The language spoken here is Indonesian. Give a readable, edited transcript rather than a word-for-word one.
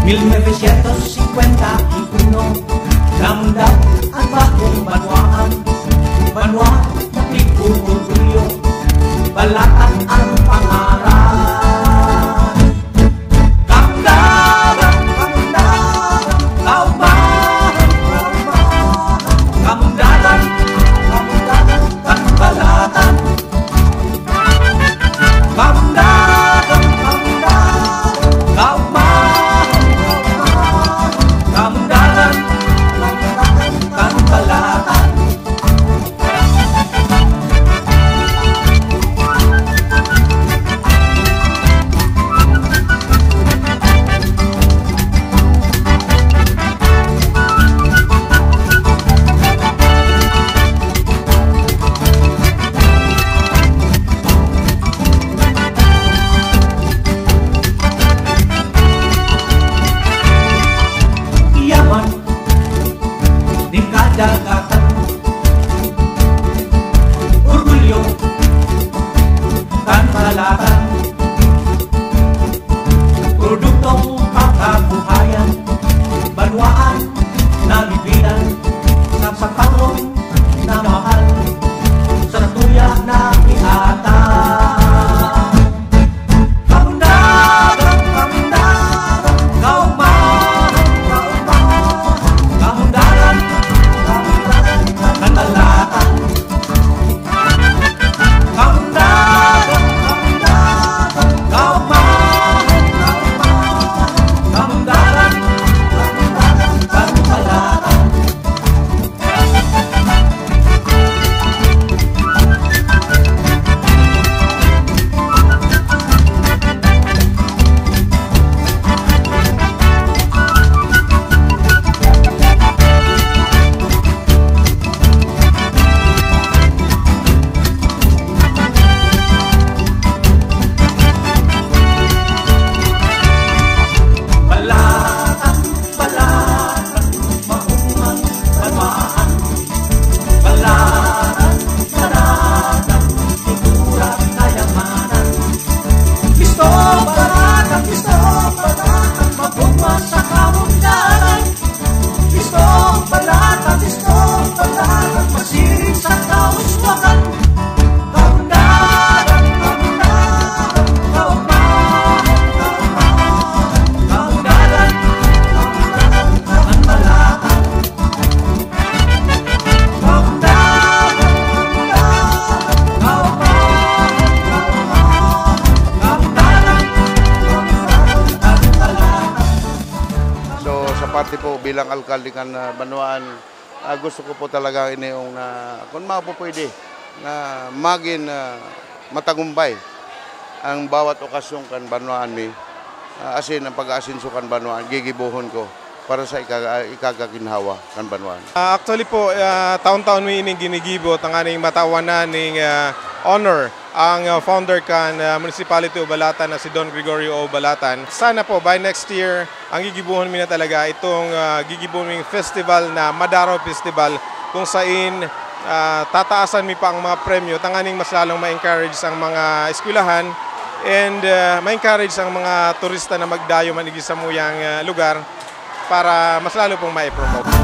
1951, namundap ang bagong banwaan. Banwa na pipupulyo, balatan ang pangalan. Kamundaran, kamundaran, kaumahan, kaumahan. Kamundaran, kamundaran, balatan. Kamundaran, kamundaran, kaumahan, kaumahan. Kamundaran, kamundaran, balatan. Kadagatan, orgulyo, kantalatan, produktong pagkabuhayan, banwaan na libinan, sa pagpatong na mahal, sa tuya na iata. Kamundaran, kamundaran, kaumahan, kaumahan, kamundaran, kantalatan. Kamundaran, kamundaran, kaumahan, kaumahan, kamundaran, kantalatan. Pati po bilang alkalde kan Banwaan, gusto ko po talaga ini yung kung pwede na maging matagumpay ang bawat okasyon kan Banwaan mi. Asin ang pag-aasinso kan Banwaan, gigibuhon ko para sa ikagaginhawa kan Banwaan. Actually po, taon-taon mi ining ginigibot ang aning matawanan ning honor ang founder kan Municipality of Balatan na si Don Gregorio O. Balatan. Sana po by next year ang gigibuhon mi na talaga itong gigibuhon festival na Madaro Festival kung saan tataasan mi pa ang mga premyo tanganing mas lalong ma-encourage ang mga eskwelahan and ma-encourage ang mga turista na magdayo manigi sa muyang lugar para mas lalo pong ma-promote.